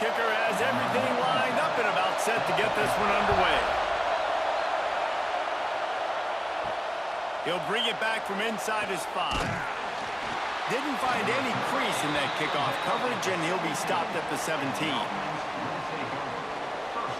kicker has everything lined up and about set to get this one underway. He'll bring it back from inside his 5. Didn't find any crease in that kickoff coverage, and he'll be stopped at the 17.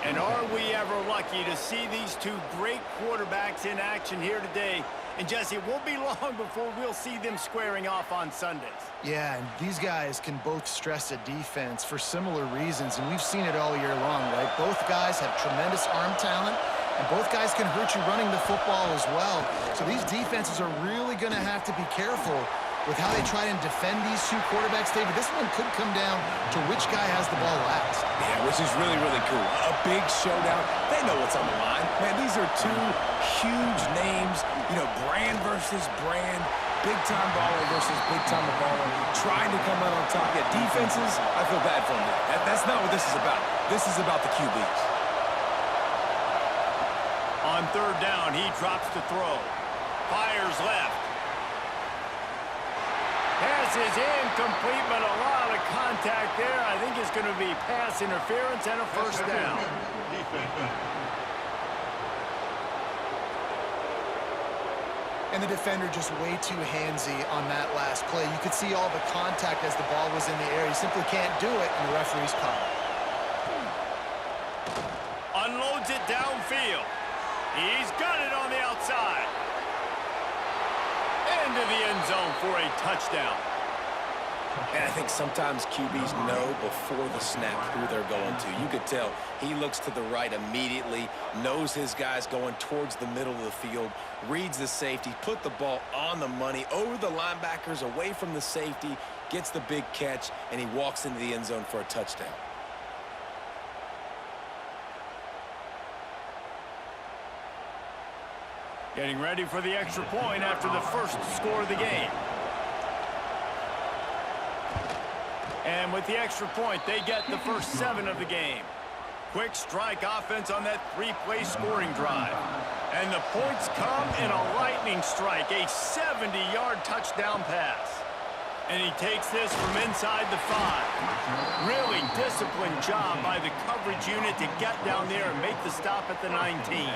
And are we ever lucky to see these two great quarterbacks in action here today? And Jesse, it won't be long before we'll see them squaring off on Sundays. Yeah, and these guys can both stress a defense for similar reasons, and we've seen it all year long, right? Both guys have tremendous arm talent, and both guys can hurt you running the football as well. So these defenses are really going to have to be careful with how they try and defend these two quarterbacks, David. This one could come down to which guy has the ball last. Yeah, which is really, really cool. A big showdown. They know what's on the line. Man, these are two huge names. You know, brand versus brand. Big-time baller versus big-time baller. Trying to come out on top. Yeah, defenses, I feel bad for them. That's not what this is about. This is about the QBs. On third down, he drops to throw. Fires left. Pass is incomplete, but a lot of contact there. I think it's going to be pass interference and a first down. And the defender just way too handsy on that last play. You could see all the contact as the ball was in the air. He simply can't do it, and the referee's caught it. Unloads it downfield. He's got it on the outside. Into the end zone for a touchdown. And I think sometimes QBs know before the snap who they're going to. You could tell he looks to the right immediately, knows his guy's going towards the middle of the field, reads the safety, put the ball on the money, over the linebackers, away from the safety, gets the big catch, and he walks into the end zone for a touchdown. Getting ready for the extra point after the first score of the game. And with the extra point, they get the first 7 of the game. Quick strike offense on that 3-play scoring drive. And the points come in a lightning strike, a 70-yard touchdown pass. And he takes this from inside the 5. Really disciplined job by the coverage unit to get down there and make the stop at the 19.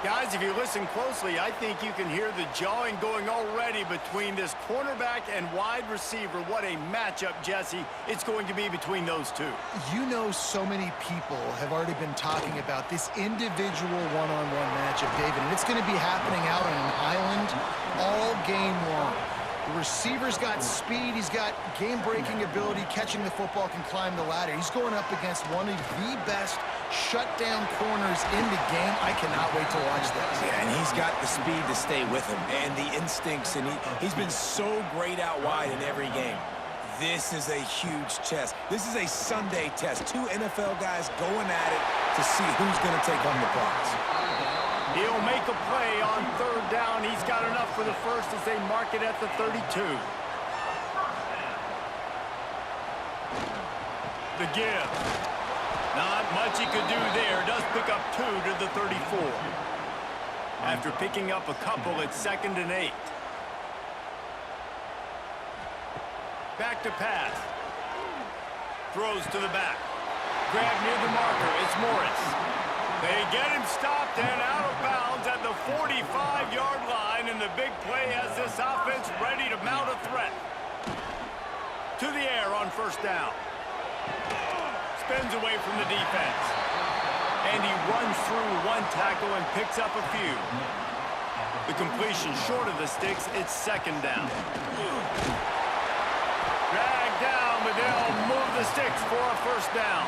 Guys, if you listen closely, I think you can hear the jawing going already between this cornerback and wide receiver. What a matchup, Jesse, it's going to be between those two. You know, so many people have already been talking about this individual one-on-one matchup, David, and it's going to be happening out on an island all game long. The receiver's got speed, he's got game-breaking ability, catching the football, can climb the ladder. He's going up against one of the best shutdown corners in the game. I cannot wait to watch this. Yeah, and he's got the speed to stay with him and the instincts, and he's been so great out wide in every game. This is a huge test. This is a Sunday test. 2 NFL guys going at it to see who's going to take home the prize. He'll make a play on third down. He's got enough for the first as they mark it at the 32. The give. Not much he could do there. Does pick up 2 to the 34. After picking up a couple, it's 2nd and 8. Back to pass. Throws to the back. Grab near the marker. It's Morris. They get him stopped and out of bounds at the 45-yard line, and the big play has this offense ready to mount a threat. To the air on first down. Spins away from the defense. And he runs through one tackle and picks up a few. The completion short of the sticks, it's 2nd down. Dragged down, but they'll move the sticks for a first down.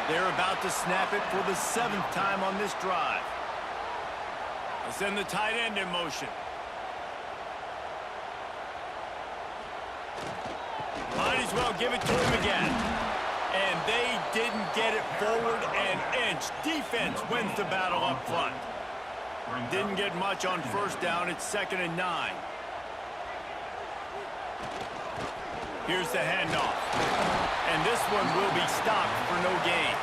They're about to snap it for the 7th time on this drive. They send the tight end in motion. Might as well give it to him again. And they didn't get it forward an inch. Defense wins the battle up front. Didn't get much on first down. It's 2nd and 9. Here's the handoff. And this one will be stopped for no gain.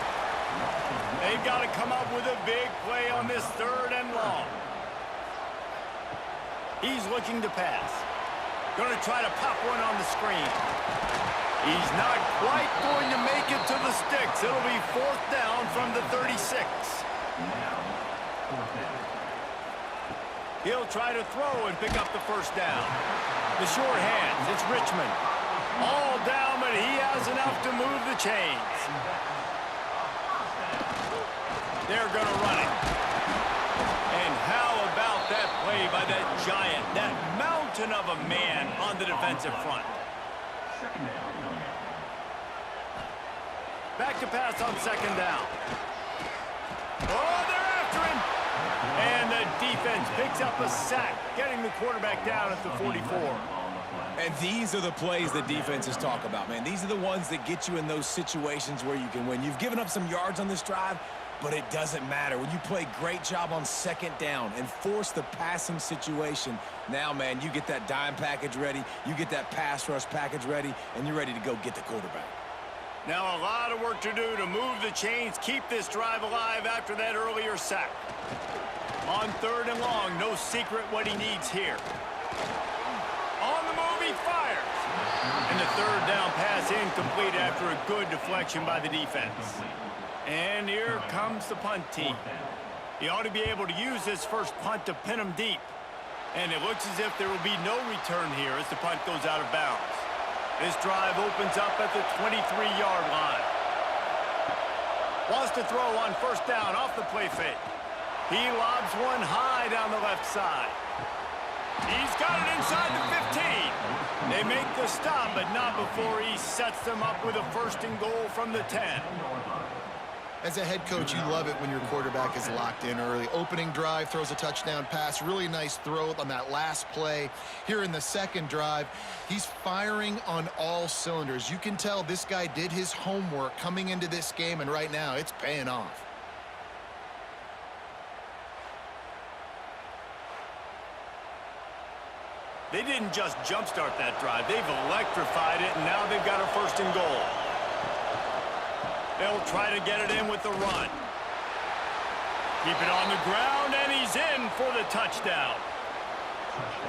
They've got to come up with a big play on this 3rd and long. He's looking to pass. Going to try to pop one on the screen. He's not quite going to make it to the sticks. It'll be 4th down from the 36. He'll try to throw and pick up the 1st down. The short hands, it's Richmond. All down, but he has enough to move the chains. They're going to run it. And how about that play by that giant, that mountain of a man on the defensive front? Back to pass on 2nd down. Oh, they're after him. And the defense picks up a sack, getting the quarterback down at the 44. And these are the plays that defenses talk about, man. These are the ones that get you in those situations where you can win. You've given up some yards on this drive, but it doesn't matter. When you play a great job on 2nd down and force the passing situation, now, man, you get that dime package ready, you get that pass rush package ready, and you're ready to go get the quarterback. Now a lot of work to do to move the chains, keep this drive alive after that earlier sack. On 3rd and long, no secret what he needs here. On the move, he fires. And the 3rd down pass incomplete after a good deflection by the defense. And here comes the punt team. He ought to be able to use this first punt to pin him deep. And it looks as if there will be no return here as the punt goes out of bounds. This drive opens up at the 23-yard line. Wants to throw on 1st down off the play fake. He lobs one high down the left side. He's got it inside the 15. They make the stop, but not before he sets them up with a 1st and goal from the 10. As a head coach, you love it when your quarterback is locked in early. Opening drive, throws a touchdown pass. Really nice throw on that last play. Here in the 2nd drive, he's firing on all cylinders. You can tell this guy did his homework coming into this game, and right now it's paying off. They didn't just jumpstart that drive. They've electrified it, and now they've got a 1st and goal. They'll try to get it in with the run. Keep it on the ground, and he's in for the touchdown.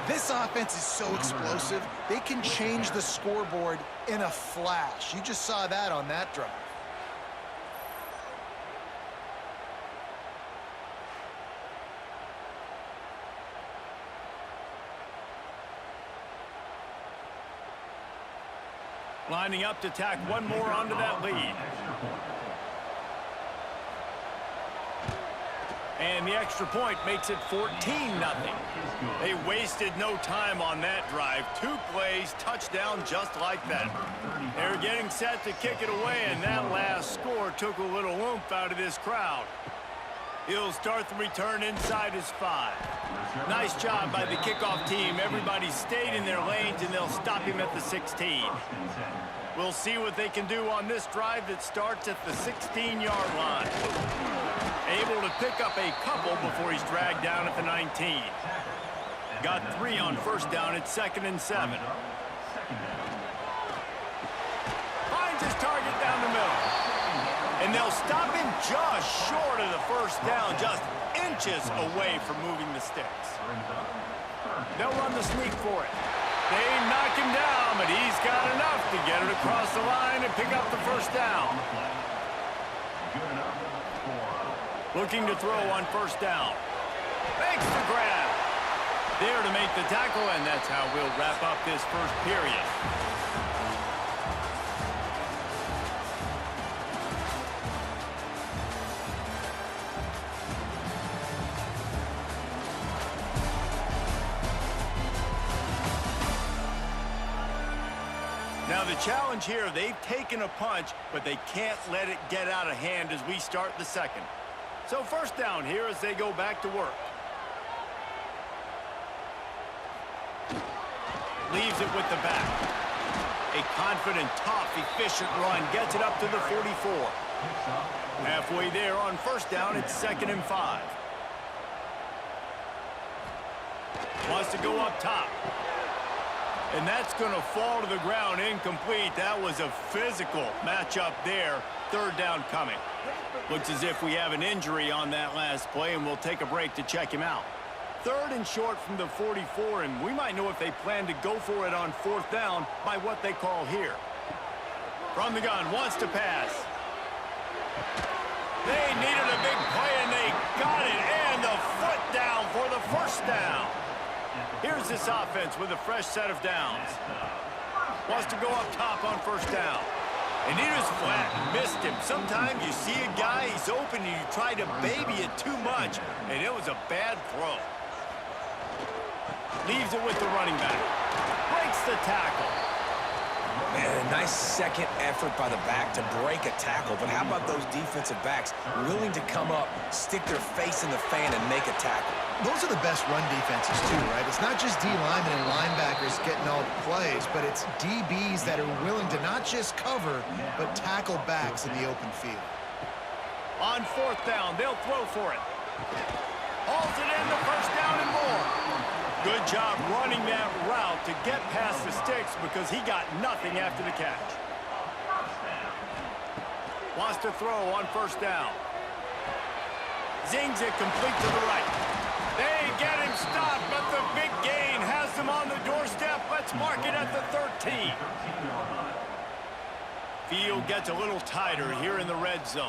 This offense is so explosive, they can change the scoreboard in a flash. You just saw that on that drive. Lining up to tack one more onto that lead. And the extra point makes it 14-0. They wasted no time on that drive. 2 plays, touchdown just like that. They're getting set to kick it away, and that last score took a little oomph out of this crowd. He'll start the return inside his 5. Nice job by the kickoff team. Everybody stayed in their lanes, and they'll stop him at the 16. We'll see what they can do on this drive that starts at the 16-yard line. Able to pick up a couple before he's dragged down at the 19. Got 3 on 1st down at 2nd and 7. Finds his target down the middle. And they'll stop him just short of the 1st down, just inches away from moving the sticks. They'll run the sneak for it. They knock him down, but he's got enough to get it across the line and pick up the 1st down. Looking to throw on 1st down. Makes the grab. There to make the tackle, and that's how we'll wrap up this 1st period. Now the challenge here, they've taken a punch, but they can't let it get out of hand as we start the 2nd. So 1st down here as they go back to work. Leaves it with the back. A confident, tough, efficient run gets it up to the 44. Halfway there on 1st down, it's 2nd and 5. Wants to go up top. And that's going to fall to the ground incomplete. That was a physical matchup there. 3rd down coming. Looks as if we have an injury on that last play, and we'll take a break to check him out. 3rd and short from the 44, and we might know if they plan to go for it on 4th down by what they call here. From the gun, wants to pass. They needed a big play, and they got it. And the foot down for the first down. Here's this offense with a fresh set of downs. Wants to go up top on first down. And he was flat, missed him. Sometimes you see a guy, he's open, and you try to baby it too much, and it was a bad throw. Leaves it with the running back. Breaks the tackle. Man, a nice second effort by the back to break a tackle. But how about those defensive backs willing to come up, stick their face in the fan, and make a tackle? Those are the best run defenses, too, right? It's not just D linemen and linebackers getting all the plays, but it's DBs that are willing to not just cover, but tackle backs in the open field. On fourth down, they'll throw for it. Hauls it in, the first down and more. Good job running that route to get past the sticks because he got nothing after the catch. Wants to throw on first down. Zings it complete to the right. They get him stopped, but the big gain has them on the doorstep. Let's mark it at the 13. Field gets a little tighter here in the red zone.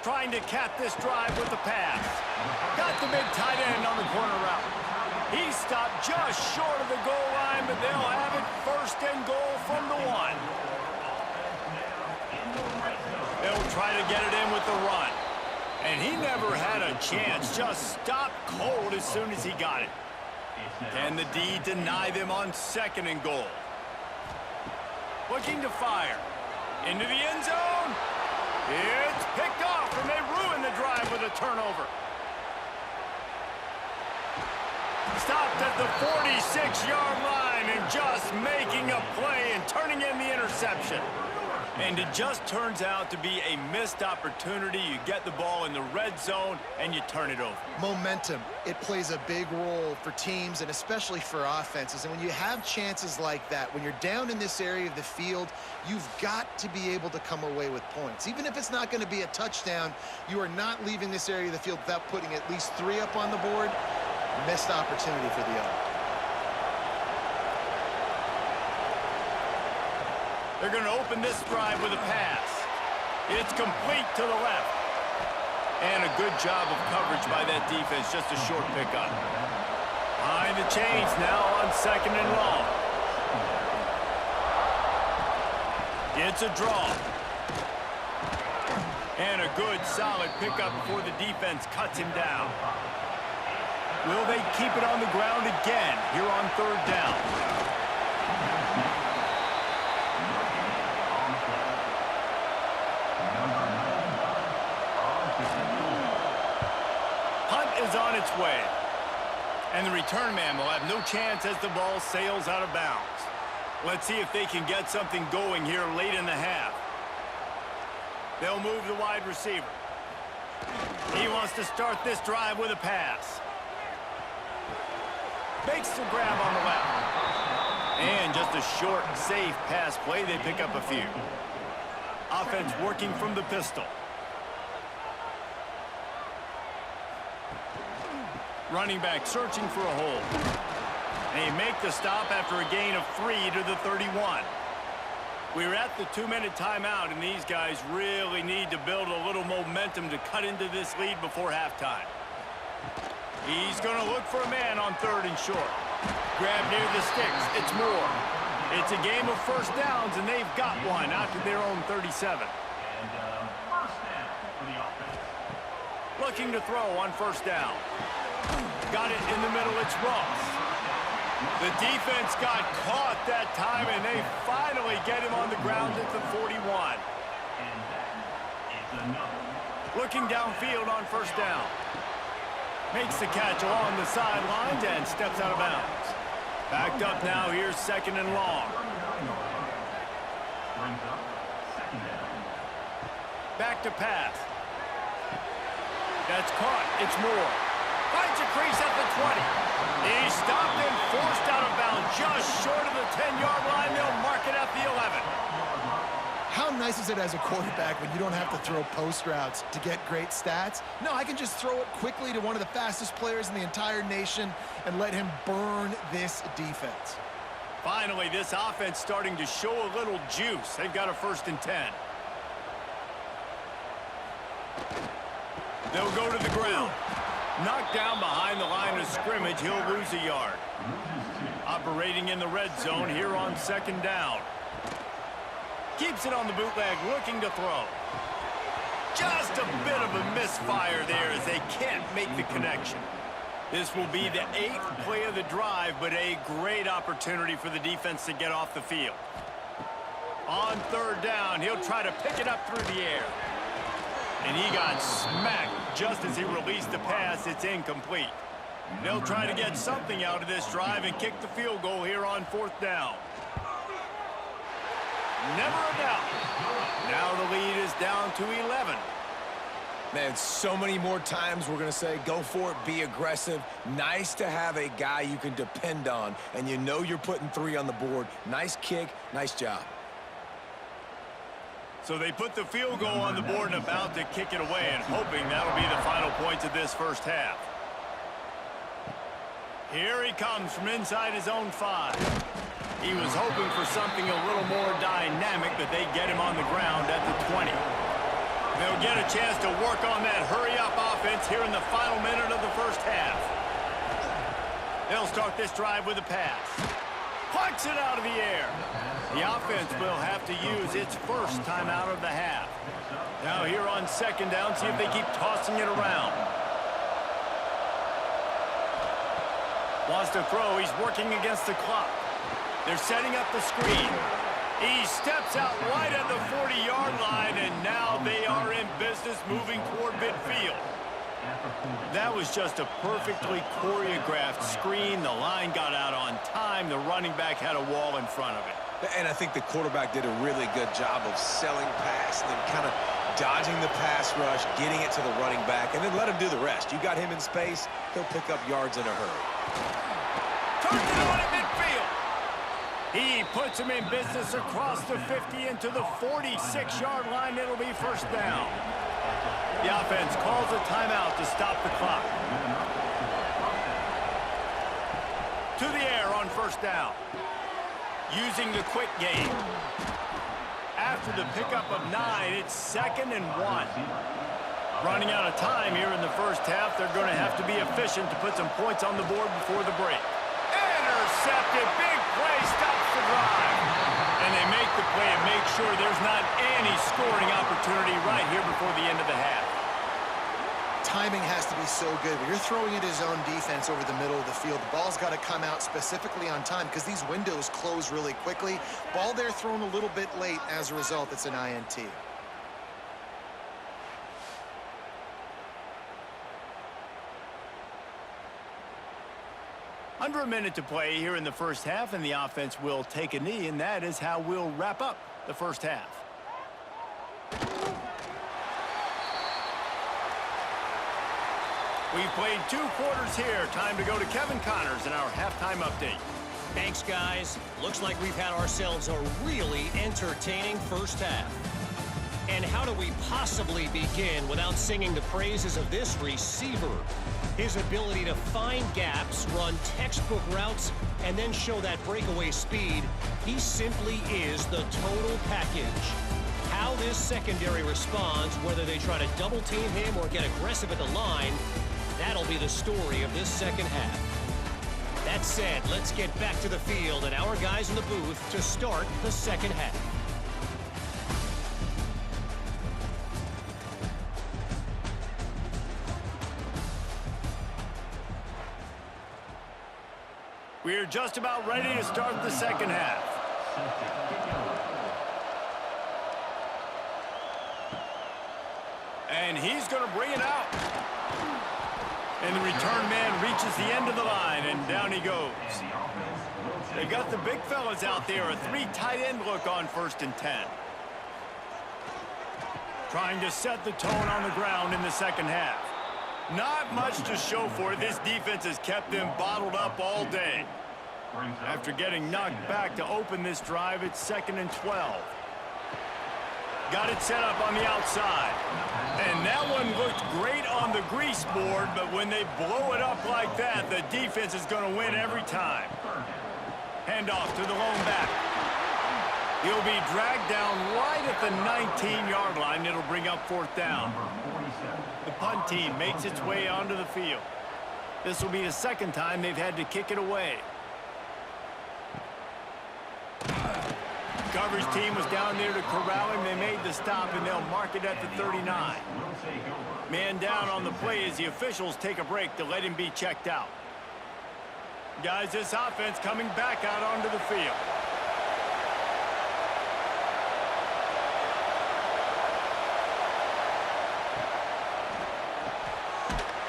Trying to cap this drive with the pass. Got the big tight end on the corner route. He stopped just short of the goal line, but they'll have it first and goal from the 1. They'll try to get it in with the run. And he never had a chance. Just stopped cold as soon as he got it. Can the D deny them on second and goal? Looking to fire. Into the end zone. It's picked off, and they ruin the drive with a turnover. Stopped at the 46-yard line and just making a play and turning in the interception. And it just turns out to be a missed opportunity. You get the ball in the red zone, and you turn it over. Momentum, it plays a big role for teams and especially for offenses. And when you have chances like that, when you're down in this area of the field, you've got to be able to come away with points. Even if it's not going to be a touchdown, you are not leaving this area of the field without putting at least 3 up on the board. Missed opportunity for the other. They're going to open this drive with a pass. It's complete to the left. And a good job of coverage by that defense, just a short pickup. Behind the chains now on second and long. It's a draw. And a good, solid pickup before the defense cuts him down. Will they keep it on the ground again here on third down? Is on its way. And the return man will have no chance as the ball sails out of bounds. Let's see if they can get something going here late in the half. They'll move the wide receiver. He wants to start this drive with a pass. Makes the grab on the left. And just a short, safe pass play. They pick up a few. Offense working from the pistol. Running back searching for a hole. They make the stop after a gain of 3 to the 31. We're at the 2-minute timeout, and these guys really need to build a little momentum to cut into this lead before halftime. He's going to look for a man on third and short. Grab near the sticks. It's Moore. It's a game of first downs, and they've got one out to their own 37. Looking to throw on first down. Got it in the middle, it's Ross. The defense got caught that time, and they finally get him on the ground at the 41. Looking downfield on first down. Makes the catch along the sidelines and steps out of bounds. Backed up now, here's second and long. Back to pass. That's caught, it's Moore. Finds a crease at the 20. He's stopped and forced out of bounds just short of the 10-yard line. They'll mark it at the 11. How nice is it as a quarterback when you don't have to throw post routes to get great stats? No, I can just throw it quickly to one of the fastest players in the entire nation and let him burn this defense. Finally, this offense starting to show a little juice. They've got a 1st and 10. They'll go to the ground. Knocked down behind the line of scrimmage, he'll lose a yard. Operating in the red zone here on 2nd down. Keeps it on the bootleg, looking to throw. Just a bit of a misfire there as they can't make the connection. This will be the 8th play of the drive, but a great opportunity for the defense to get off the field. On 3rd down, he'll try to pick it up through the air. And he got smacked just as he released the pass. It's incomplete. They'll try to get something out of this drive and kick the field goal here on 4th down. Never a doubt. Now the lead is down to 11. Man, so many more times we're going to say, go for it, be aggressive. Nice to have a guy you can depend on, and you know you're putting 3 on the board. Nice kick, nice job. So they put the field goal on the board and about to kick it away, and hoping that'll be the final points of this 1st half. Here he comes from inside his own 5. He was hoping for something a little more dynamic, but they get him on the ground at the 20. They'll get a chance to work on that hurry-up offense here in the final minute of the 1st half. They'll start this drive with a pass. Plucks it out of the air. The offense will have to use its 1st timeout of the half. Now here on 2nd down, see if they keep tossing it around. Wants to throw. He's working against the clock. They're setting up the screen. He steps out right at the 40-yard line, and now they are in business moving toward midfield. That was just a perfectly choreographed screen. The line got out on time. The running back had a wall in front of it. And I think the quarterback did a really good job of selling pass and then kind of dodging the pass rush, getting it to the running back, and then let him do the rest. You got him in space, he'll pick up yards in a hurry. Turns it on at midfield. He puts him in business across the 50 into the 46-yard line. It'll be 1st down. The offense calls a timeout to stop the clock. To the air on 1st down. Using the quick game. After the pickup of 9, it's 2nd and 1. Running out of time here in the 1st half. They're going to have to be efficient to put some points on the board before the break. Intercepted. Big play stops the drive. And they make the play and make sure there's not any scoring opportunity right here before the end of the half. Timing has to be so good. When you're throwing at his own defense over the middle of the field, the ball's got to come out specifically on time because these windows close really quickly. Ball there thrown a little bit late. As a result, it's an INT. Under a minute to play here in the 1st half, and the offense will take a knee, and that is how we'll wrap up the 1st half. We've played 2 quarters here. Time to go to Kevin Connors in our halftime update. Thanks, guys. Looks like we've had ourselves a really entertaining 1st half. And how do we possibly begin without singing the praises of this receiver? His ability to find gaps, run textbook routes, and then show that breakaway speed. He simply is the total package. How this secondary responds, whether they try to double team him or get aggressive at the line, that'll be the story of this 2nd half. That said, let's get back to the field and our guys in the booth to start the 2nd half. We're just about ready to start the 2nd half. And he's going to bring it out. And the return man reaches the end of the line, and down he goes. They got the big fellas out there, a 3 tight end look on 1st and 10. Trying to set the tone on the ground in the 2nd half. Not much to show for it. This defense has kept them bottled up all day. After getting knocked back to open this drive, it's 2nd and 12. Got it set up on the outside. And that one looked great on the grease board, but when they blow it up like that, the defense is going to win every time. Handoff to the lone back. He'll be dragged down right at the 19-yard line. It'll bring up 4th down. The punt team makes its way onto the field. This will be the 2nd time they've had to kick it away. Coverage team was down there to corral him. They made the stop, and they'll mark it at the 39. Man down on the play as the officials take a break to let him be checked out. Guys, this offense coming back out onto the field.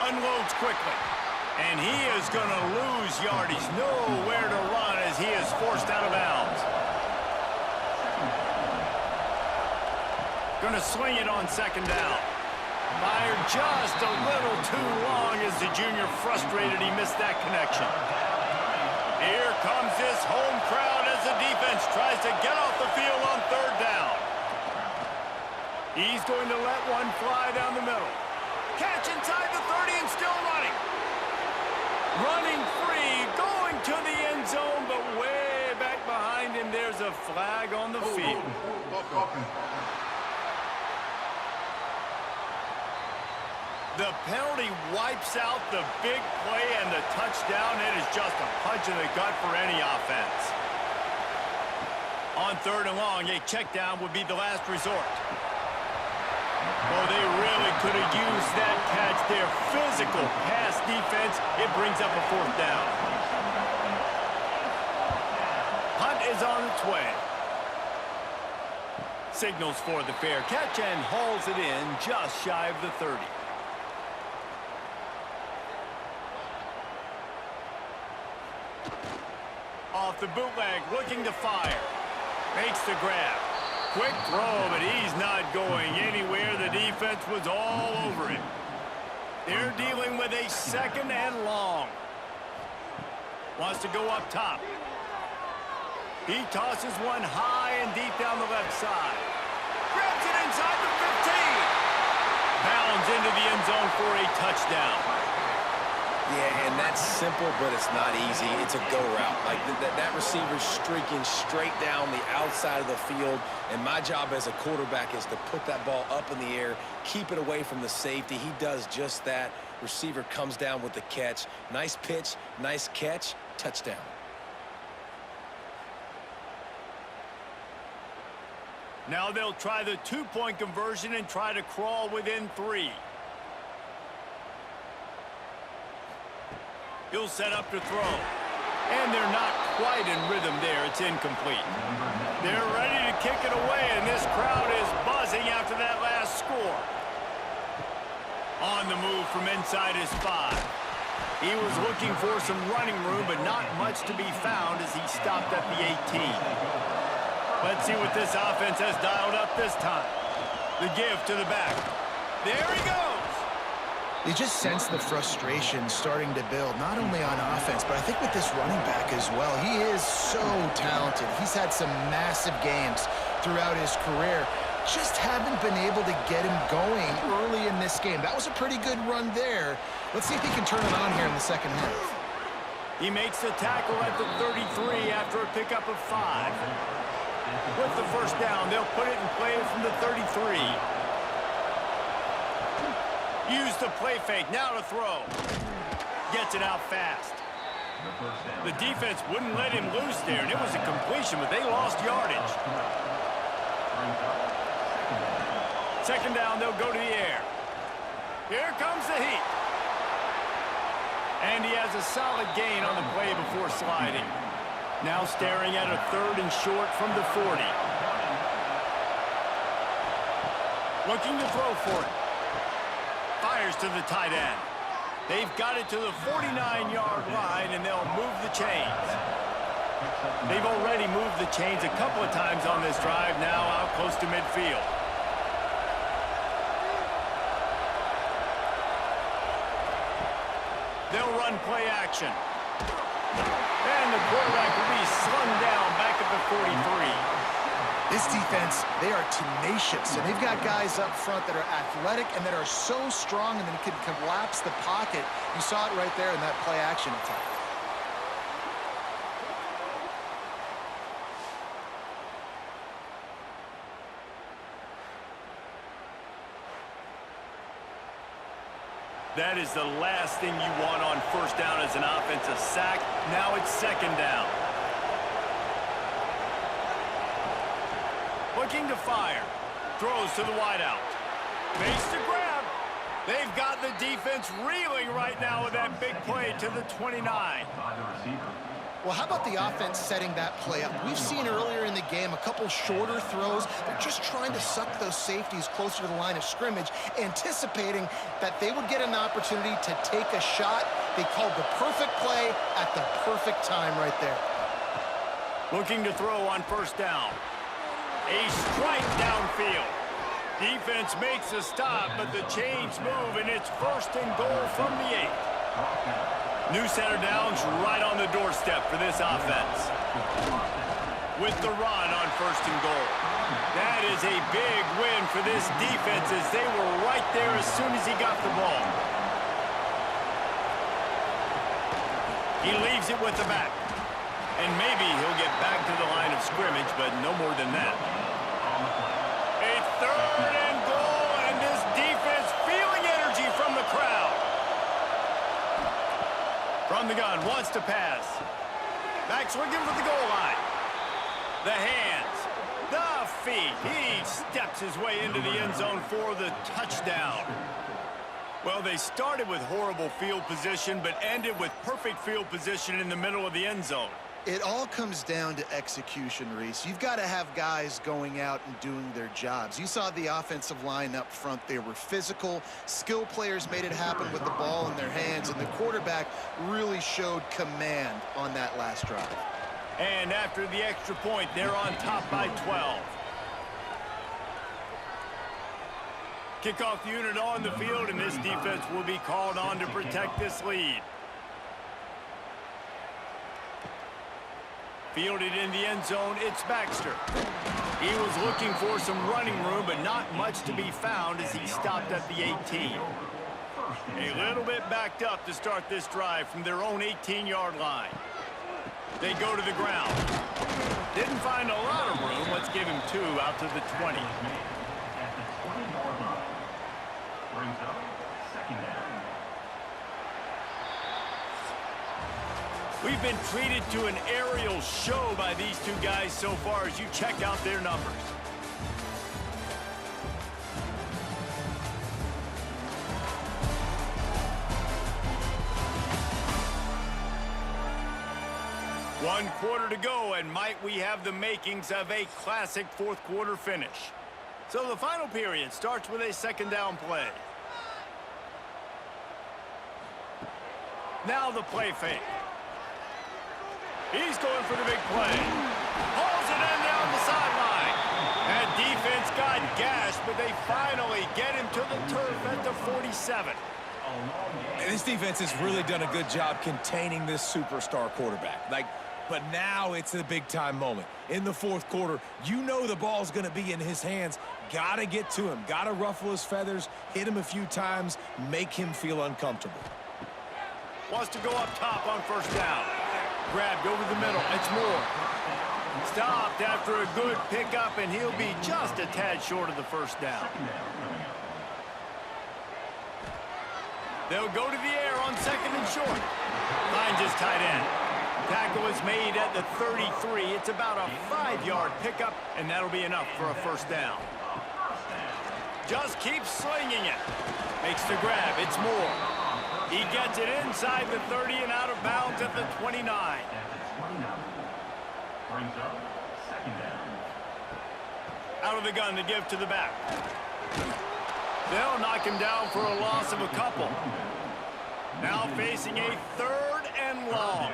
Unloads quickly. And he is going to lose yardage. Nowhere to run as he is forced out of bounds. Going to swing it on 2nd down. Fired just a little too long as the junior frustrated. He missed that connection. Here comes this home crowd as the defense tries to get off the field on 3rd down. He's going to let one fly down the middle. Catch inside the 30 and still running. Running free, going to the end zone, but way back behind him, there's a flag on the field. The penalty wipes out the big play and the touchdown. It is just a punch in the gut for any offense. On 3rd and long, a check down would be the last resort. Oh, they really could have used that catch there. Physical pass defense. It brings up a 4th down. Hunt is on its way. Signals for the fair catch and hauls it in just shy of the 30. Off the bootleg, looking to fire. Makes the grab. Quick throw, but he's not going anywhere. The defense was all over him. They're dealing with a 2nd and long. Wants to go up top. He tosses one high and deep down the left side. Grabs it inside the 15. Bounds into the end zone for a touchdown. Yeah, and that's simple, but it's not easy. It's a go route. Like that receiver's streaking straight down the outside of the field, and my job as a quarterback is to put that ball up in the air, keep it away from the safety. He does just that. Receiver comes down with the catch. Nice pitch, nice catch, touchdown. Now they'll try the 2-point conversion and try to crawl within 3. He'll set up to throw. And they're not quite in rhythm there. It's incomplete. They're ready to kick it away, and this crowd is buzzing after that last score. On the move from inside his 5. He was looking for some running room, but not much to be found as he stopped at the 18. Let's see what this offense has dialed up this time. The give to the back. There he goes. You just sense the frustration starting to build, not only on offense, but I think with this running back as well. He is so talented. He's had some massive games throughout his career. Just haven't been able to get him going early in this game. That was a pretty good run there. Let's see if he can turn it on here in the 2nd half. He makes the tackle at the 33 after a pickup of 5. With the 1st down, they'll put it in play from the 33. Use the play fake, now to throw. Gets it out fast. The defense wouldn't let him loose there, and it was a completion, but they lost yardage. 2nd down, they'll go to the air. Here comes the heat. And he has a solid gain on the play before sliding. Now staring at a 3rd and short from the 40. Looking to throw for it. Fires to the tight end. They've got it to the 49-yard line, and they'll move the chains. They've already moved the chains a couple of times on this drive, now out close to midfield. They'll run play action. And the quarterback will be slung down back at the 43. This defense, they are tenacious, and they've got guys up front that are athletic and that are so strong and then can collapse the pocket. You saw it right there in that play-action attack. That is the last thing you want on first down as an offensive sack. Now it's second down. Looking to fire. Throws to the wideout. Makes the grab. They've got the defense reeling right now with that big play to the 29. Well, how about the offense setting that play up? We've seen earlier in the game a couple shorter throws. They're just trying to suck those safeties closer to the line of scrimmage, anticipating that they would get an opportunity to take a shot. They called the perfect play at the perfect time right there. Looking to throw on first down. A strike downfield. Defense makes a stop, but the chains move, and it's first and goal from the 8. New center downs right on the doorstep for this offense. With the run on first and goal. That is a big win for this defense as they were right there as soon as he got the ball. He leaves it with the back. And maybe he'll get back to the line of scrimmage, but no more than that. A third and goal, and this defense feeling energy from the crowd. From the gun, wants to pass. Back's looking for the goal line. The hands, the feet. He steps his way into the end zone for the touchdown. Well, they started with horrible field position, but ended with perfect field position in the middle of the end zone. It all comes down to execution, Reese. You've got to have guys going out and doing their jobs. You saw the offensive line up front. They were physical. Skill players made it happen with the ball in their hands, and the quarterback really showed command on that last drive. And after the extra point, they're on top by 12. Kickoff unit on the field, and this defense will be called on to protect this lead. Fielded in the end zone, it's Baxter. He was looking for some running room, but not much to be found as he stopped at the 18. A little bit backed up to start this drive from their own 18-yard line. They go to the ground. Didn't find a lot of room. Let's give him 2 out to the 20. Brings up second down. We've been treated to an aerial show by these two guys so far as you check out their numbers. One quarter to go, and might we have the makings of a classic fourth quarter finish. So the final period starts with a second down play. Now the play fake. He's going for the big play. Hauls it in down the sideline. That defense got gashed, but they finally get him to the turf at the 47. And this defense has really done a good job containing this superstar quarterback. But now it's a big-time moment. In the fourth quarter, you know the ball's going to be in his hands. Got to get to him. Got to ruffle his feathers, hit him a few times, make him feel uncomfortable. Wants to go up top on first down. Grabbed over the middle. It's Moore. Stopped after a good pickup, and he'll be just a tad short of the first down. They'll go to the air on second and short. Finds his tight end. Tackle is made at the 33. It's about a 5-yard pickup, and that'll be enough for a first down. Just keeps slinging it. Makes the grab. It's Moore. He gets it inside the 30 and out of bounds at the 29. Out of the gun to give to the back. They'll knock him down for a loss of a couple. Now facing a third and long.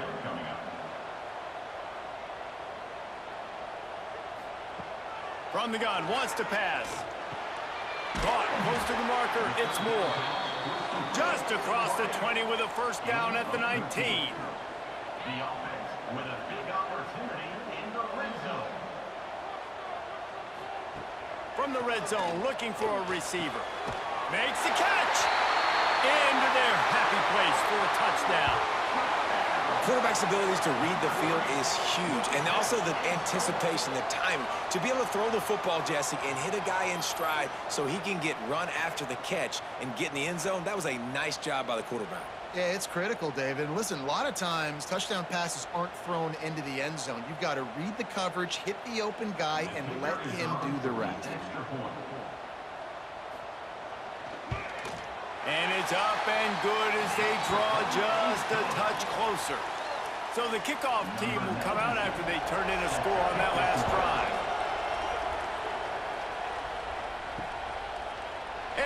From the gun, wants to pass. Caught, close to the marker, it's Moore. Just across the 20 with a first down at the 19. The offense with a big opportunity in the red zone. from the red zone, looking for a receiver. Makes the catch. Into their happy place for a touchdown. Quarterback's abilities to read the field is huge, and also the anticipation, the timing. To be able to throw the football, Jesse, and hit a guy in stride so he can get run after the catch and get in the end zone, that was a nice job by the quarterback. Yeah, it's critical, David. And listen, a lot of times, touchdown passes aren't thrown into the end zone. You've got to read the coverage, hit the open guy, and let him do the rest. And it's up and good as they draw just a touch closer. So the kickoff team will come out after they turn in a score on that last drive.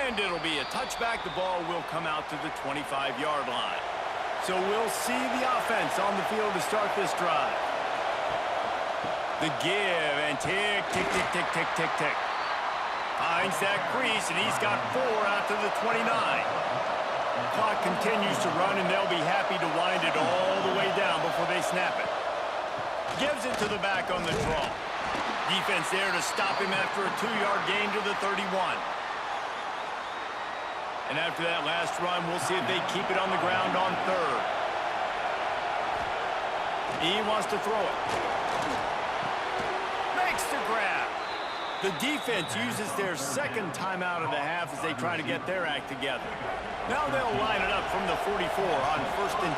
And it'll be a touchback. The ball will come out to the 25-yard line. So we'll see the offense on the field to start this drive. The give and tick, tick, tick, tick, tick, tick, tick. Finds that crease, and he's got 4 out to the 29. Clock continues to run, and they'll be happy to wind it all the way down before they snap it. Gives it to the back on the draw. Defense there to stop him after a 2-yard gain to the 31. And after that last run, we'll see if they keep it on the ground on 3rd. He wants to throw it. Makes the grab. The defense uses their second timeout of the half as they try to get their act together. Now they'll line it up from the 44 on 1st and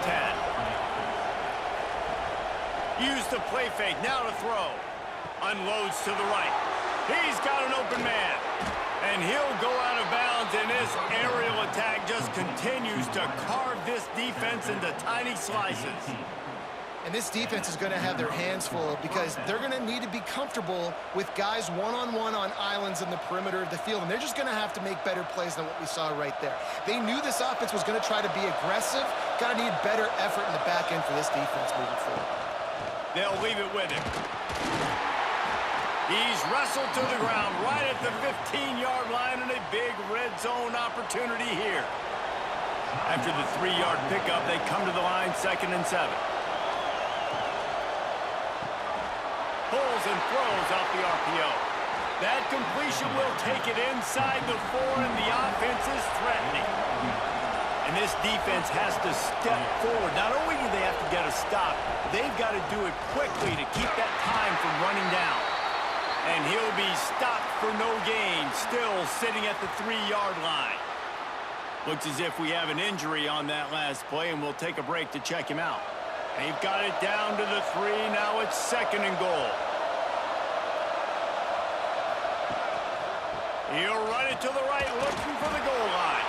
10. Use the play fake, now to throw. Unloads to the right. He's got an open man. And he'll go out of bounds, and this aerial attack just continues to carve this defense into tiny slices. And this defense is going to have their hands full because they're going to need to be comfortable with guys one-on-one on islands in the perimeter of the field. And they're just going to have to make better plays than what we saw right there. They knew this offense was going to try to be aggressive. Got to need better effort in the back end for this defense moving forward. They'll leave it with him. He's wrestled to the ground right at the 15-yard line, and a big red zone opportunity here. After the 3-yard pickup, they come to the line 2nd and 7. Pulls and throws off the RPO. That completion will take it inside the 4, and the offense is threatening. And this defense has to step forward. Not only do they have to get a stop, they've got to do it quickly to keep that time from running down. And he'll be stopped for no gain, still sitting at the 3-yard line. Looks as if we have an injury on that last play, and we'll take a break to check him out. They've got it down to the 3. Now it's 2nd and goal. He'll run it to the right, looking for the goal line.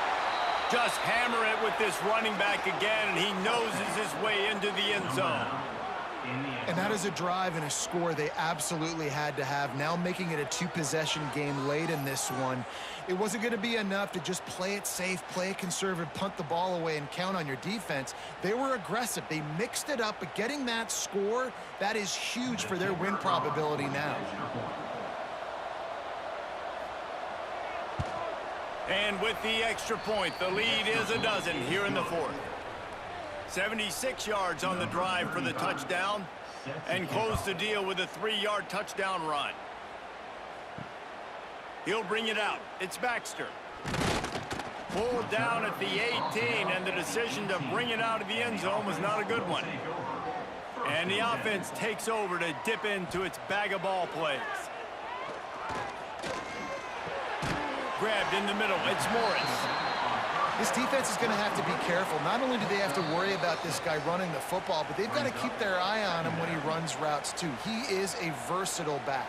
Just hammer it with this running back again, and he noses his way into the end zone. And that is a drive and a score they absolutely had to have. Now making it a 2-possession game late in this one. It wasn't going to be enough to just play it safe, play it conservative, punt the ball away, and count on your defense. They were aggressive. They mixed it up, but getting that score, that is huge for their win probability now. And with the extra point, the lead is a dozen here in the 4th. 76 yards on the drive for the touchdown, and close the deal with a 3-yard touchdown run. He'll bring it out. It's Baxter. Pulled down at the 18, and the decision to bring it out of the end zone was not a good one. And the offense takes over to dip into its bag of ball plays. Grabbed in the middle. It's Morris. This defense is going to have to be careful. Not only do they have to worry about this guy running the football, but they've got to keep their eye on him when he runs routes too. He is a versatile back.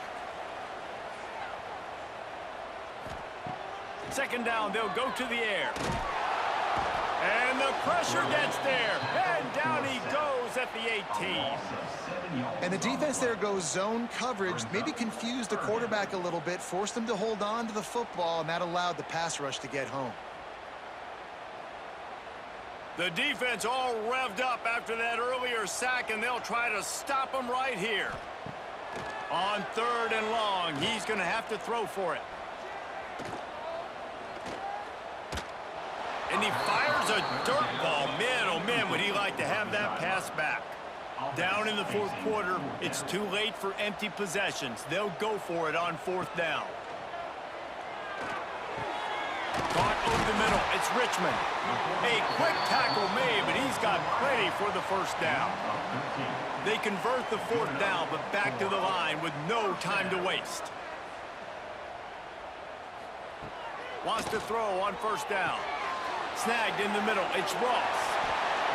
2nd down, they'll go to the air. And the pressure gets there. And down he goes at the 18. And the defense there goes zone coverage, maybe confused the quarterback a little bit, forced him to hold on to the football, and that allowed the pass rush to get home. The defense all revved up after that earlier sack, and they'll try to stop him right here. On 3rd and long, he's going to have to throw for it. And he fires a dirt ball. Man, oh man, would he like to have that pass back. Down in the 4th quarter, it's too late for empty possessions. They'll go for it on 4th down. It's Richmond. A quick tackle made, but he's got plenty for the first down. They convert the fourth down, but back to the line with no time to waste. Wants to throw on first down. Snagged in the middle. It's Ross.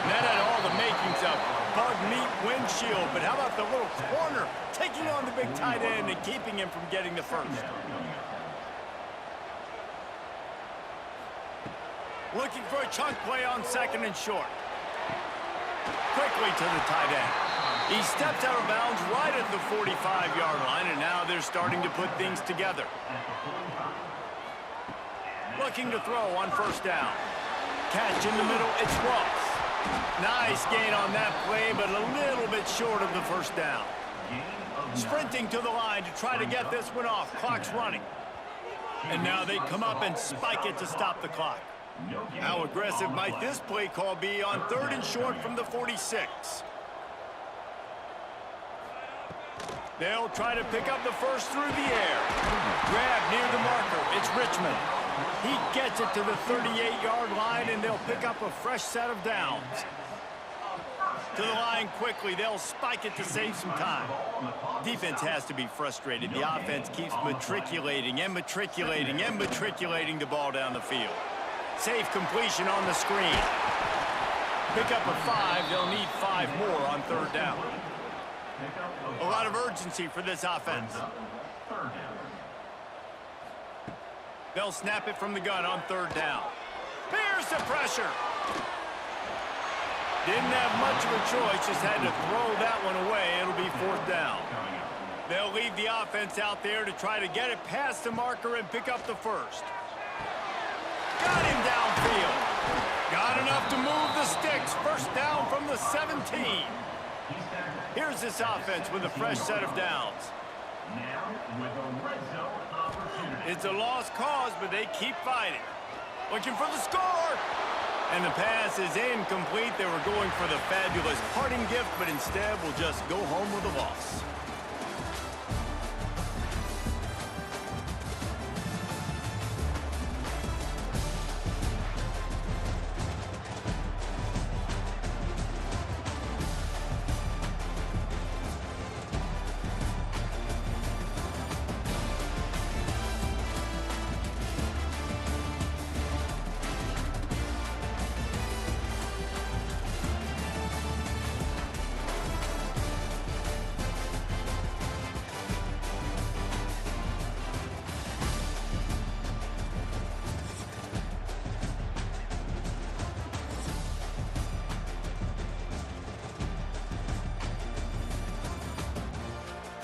And that had all the makings of bug meat windshield, but how about the little corner taking on the big tight end and keeping him from getting the first? Looking for a chunk play on second and short. Quickly to the tight end. He steps out of bounds right at the 45-yard line, and now they're starting to put things together. Looking to throw on first down. Catch in the middle, it's Ross. Nice gain on that play, but a little bit short of the first down. Sprinting to the line to try to get this one off. Clock's running. And now they come up and spike it to stop the clock. How aggressive might this play call be on third and short from the 46? They'll try to pick up the first through the air. Grab near the marker. It's Richmond. He gets it to the 38-yard line, and they'll pick up a fresh set of downs. To the line quickly. They'll spike it to save some time. Defense has to be frustrated. The offense keeps matriculating and matriculating and matriculating the ball down the field. Safe completion on the screen. Pick up a 5. They'll need 5 more on third down. A lot of urgency for this offense. They'll snap it from the gun on third down. Here's the pressure. Didn't have much of a choice, just had to throw that one away. It'll be fourth down. They'll leave the offense out there to try to get it past the marker and pick up the first. Got him downfield. Got enough to move the sticks. First down from the 17. Here's this offense with a fresh set of downs. It's a lost cause, but they keep fighting. Looking for the score. And the pass is incomplete. They were going for the fabulous parting gift, but instead will just go home with a loss.